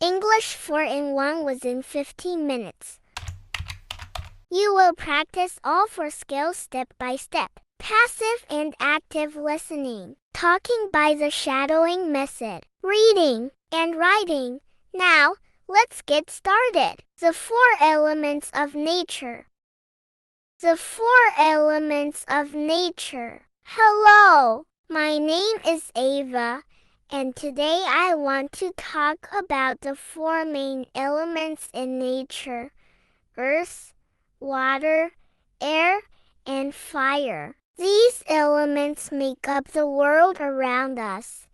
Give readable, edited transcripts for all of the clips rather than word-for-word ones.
English 4-in-1 was in 15 minutes. You will practice all 4 skills step by step. Passive and active listening, talking by the shadowing method, reading, and writing. Now, let's get started. The 4 elements of nature. The 4 elements of nature. Hello, my name is Ava, and today I want to talk about the 4 main elements in nature: earth, water, air, and fire. These elements make up the world around us,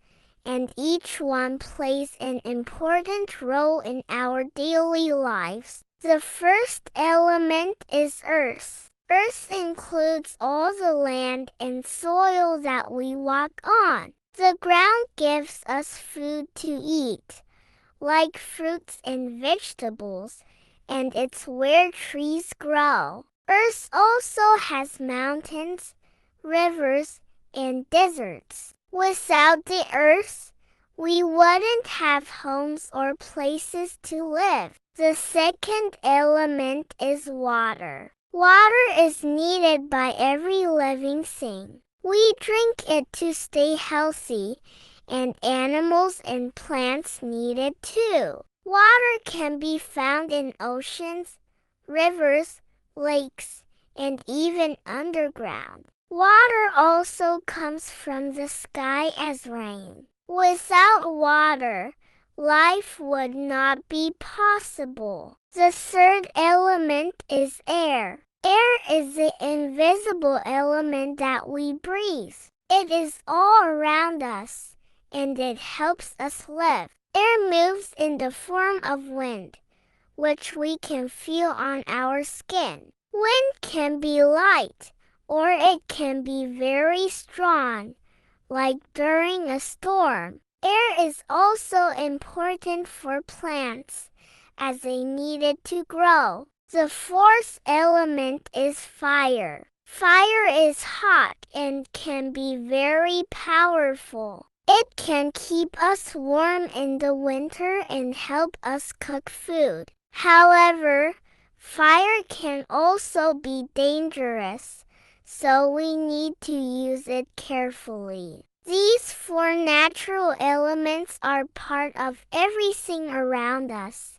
and each one plays an important role in our daily lives. The first element is earth. Earth includes all the land and soil that we walk on. The ground gives us food to eat, like fruits and vegetables, and it's where trees grow. Earth also has mountains, rivers, and deserts. Without the earth, we wouldn't have homes or places to live. The second element is water. Water is needed by every living thing. We drink it to stay healthy, and animals and plants need it too. Water can be found in oceans, rivers, lakes, and even underground. Water also comes from the sky as rain. Without water, life would not be possible. The third element is air. Air is the invisible element that we breathe. It is all around us, and it helps us live. Air moves in the form of wind, which we can feel on our skin. Wind can be light, or it can be very strong, like during a storm. Air is also important for plants, as they need it to grow. The fourth element is fire. Fire is hot and can be very powerful. It can keep us warm in the winter and help us cook food. However, fire can also be dangerous, so we need to use it carefully. These 4 natural elements are part of everything around us,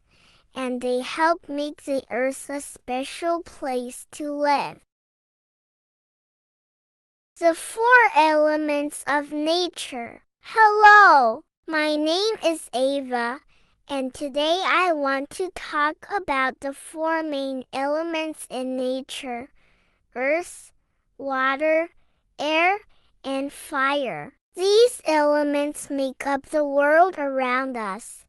and they help make the earth a special place to live. The 4 elements of nature. Hello, my name is Ava, and today I want to talk about the 4 main elements in nature: earth, water, air, and fire. These elements make up the world around us,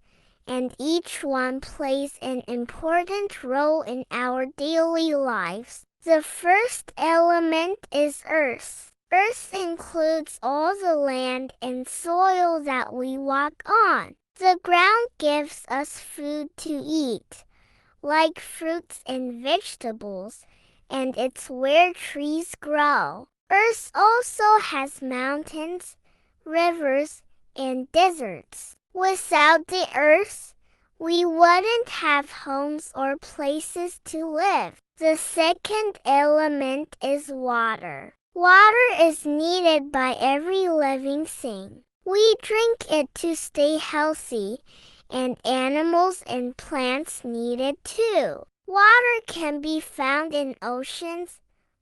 and each one plays an important role in our daily lives. The first element is earth. Earth includes all the land and soil that we walk on. The ground gives us food to eat, like fruits and vegetables, and it's where trees grow. Earth also has mountains, rivers, and deserts. Without the earth, we wouldn't have homes or places to live. The second element is water. Water is needed by every living thing. We drink it to stay healthy, and animals and plants need it too. Water can be found in oceans,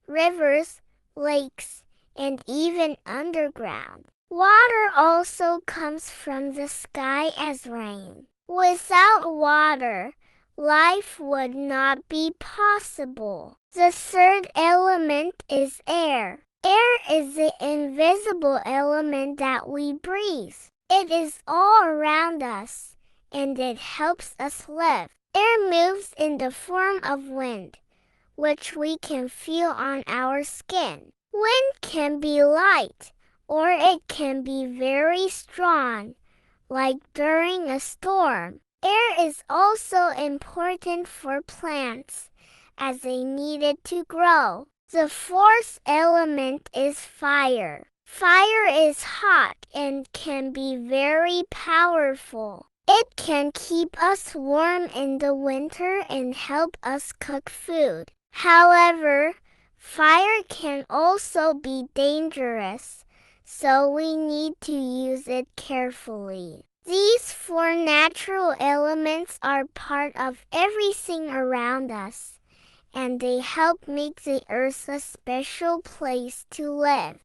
rivers, lakes, and even underground. Water also comes from the sky as rain. Without water, life would not be possible. The third element is air. Air is the invisible element that we breathe. It is all around us, and it helps us live. Air moves in the form of wind, which we can feel on our skin. Wind can be light, or it can be very strong, like during a storm. Air is also important for plants, as they need it to grow. The fourth element is fire. Fire is hot and can be very powerful. It can keep us warm in the winter and help us cook food. However, fire can also be dangerous, so we need to use it carefully. These four natural elements are part of everything around us, and they help make the earth a special place to live.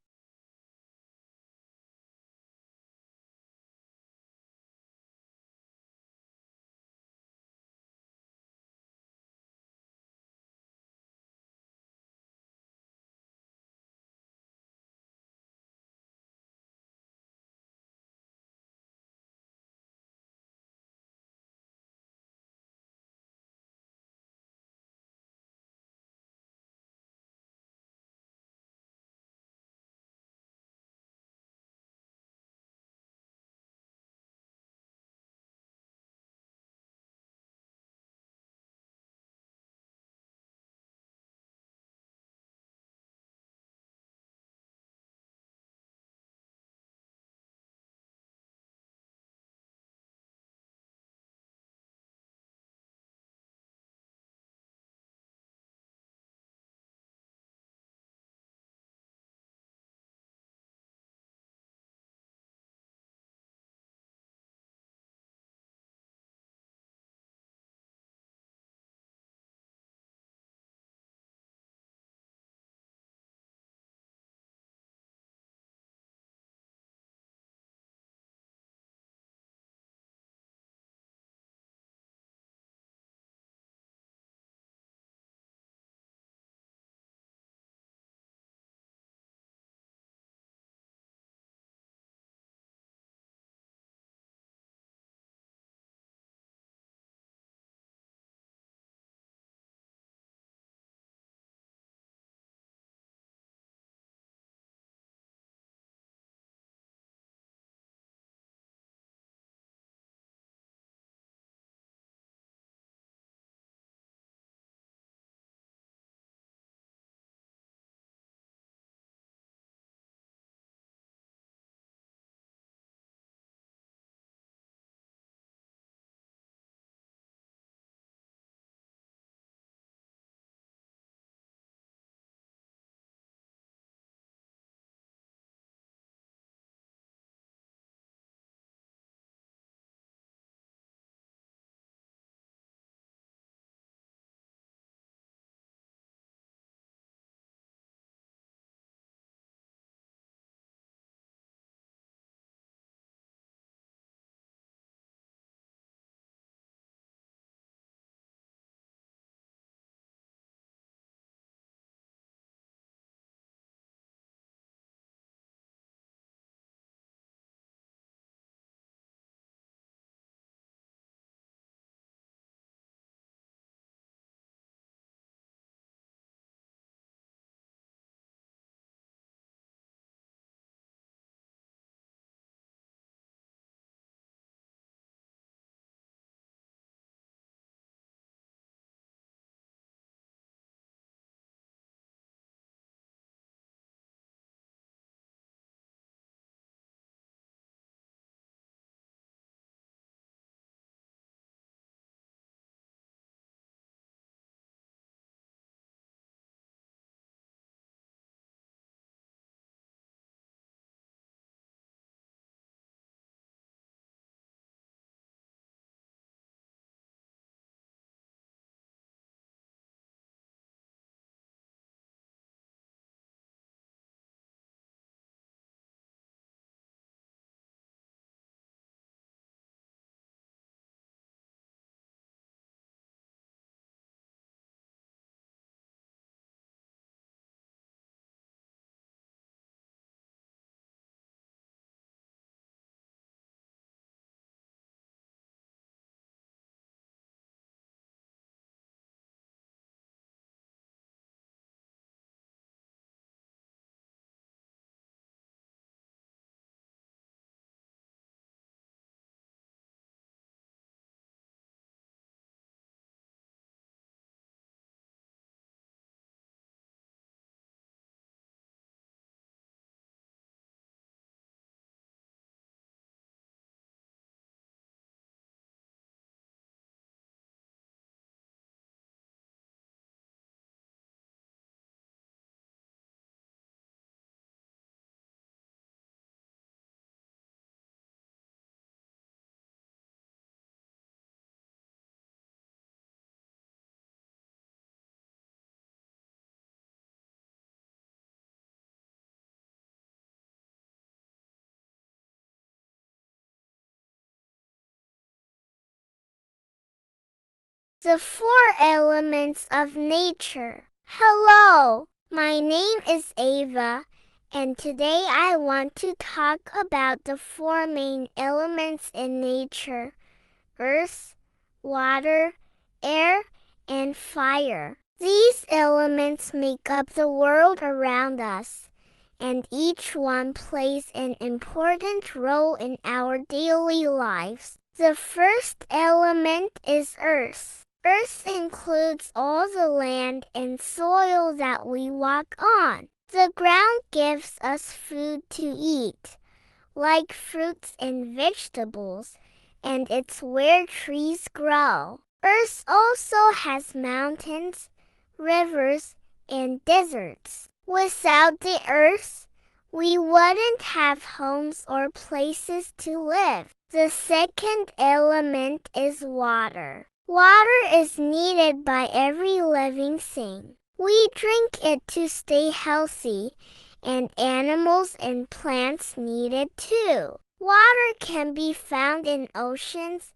The 4 elements of nature. Hello, my name is Ava, and today I want to talk about the 4 main elements in nature: earth, water, air, and fire. These elements make up the world around us, and each one plays an important role in our daily lives. The first element is earth. Earth includes all the land and soil that we walk on. The ground gives us food to eat, like fruits and vegetables, and it's where trees grow. Earth also has mountains, rivers, and deserts. Without the earth, we wouldn't have homes or places to live. The second element is water. Water is needed by every living thing. We drink it to stay healthy, and animals and plants need it too. Water can be found in oceans,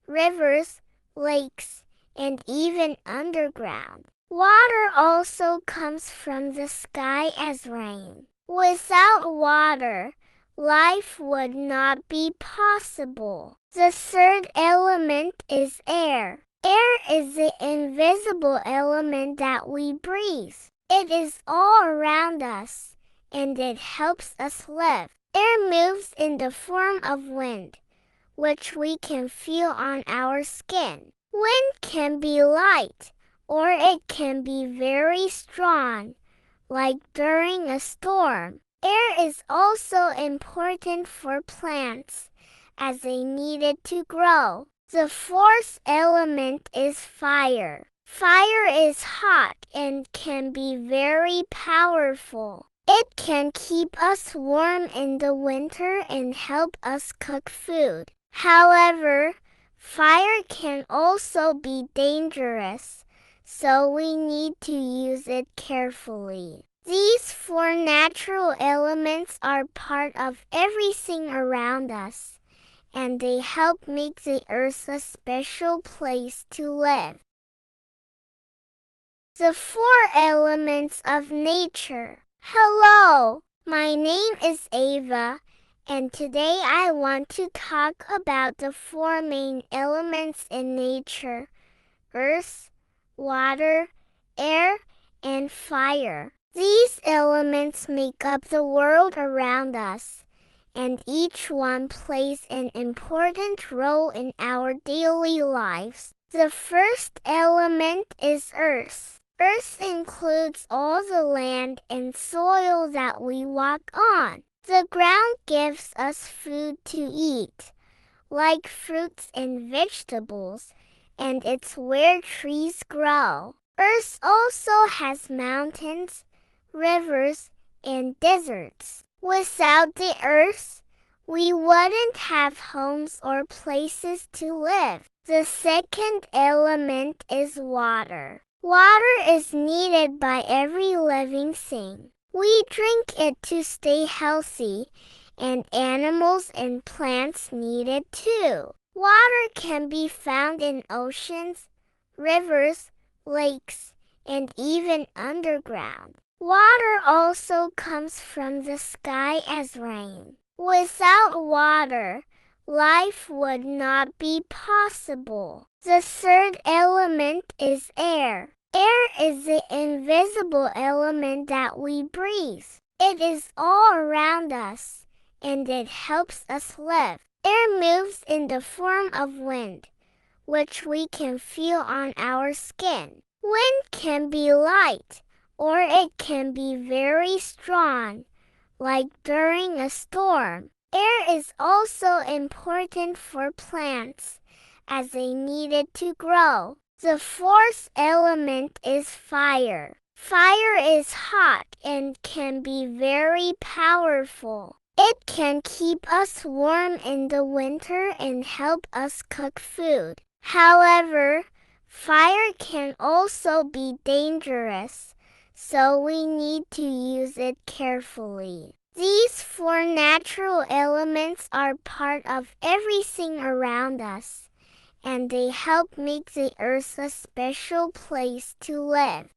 rivers, lakes, and even underground. Water also comes from the sky as rain. Without water, life would not be possible. The third element is air. Air is the invisible element that we breathe. It is all around us, and it helps us live. Air moves in the form of wind, which we can feel on our skin. Wind can be light, or it can be very strong, like during a storm. Air is also important for plants, as they need it to grow. The fourth element is fire. Fire is hot and can be very powerful. It can keep us warm in the winter and help us cook food. However, fire can also be dangerous, so we need to use it carefully. These 4 natural elements are part of everything around us, and they help make the earth a special place to live. The 4 elements of nature. Hello, my name is Ava, and today I want to talk about the 4 main elements in nature: earth, water, air, and fire. These elements make up the world around us, and each one plays an important role in our daily lives. The first element is earth. Earth includes all the land and soil that we walk on. The ground gives us food to eat, like fruits and vegetables, and it's where trees grow. Earth also has mountains, rivers, and deserts. Without the earth, we wouldn't have homes or places to live. The second element is water. Water is needed by every living thing. We drink it to stay healthy, and animals and plants need it too. Water can be found in oceans, rivers, lakes, and even underground. Water also comes from the sky as rain. Without water, life would not be possible. The third element is air. Air is the invisible element that we breathe. It is all around us, and it helps us live. Air moves in the form of wind, which we can feel on our skin. Wind can be light, or it can be very strong, like during a storm. Air is also important for plants, as they need it to grow. The fourth element is fire. Fire is hot and can be very powerful. It can keep us warm in the winter and help us cook food. However, fire can also be dangerous, so we need to use it carefully. These 4 natural elements are part of everything around us, and they help make the Earth a special place to live.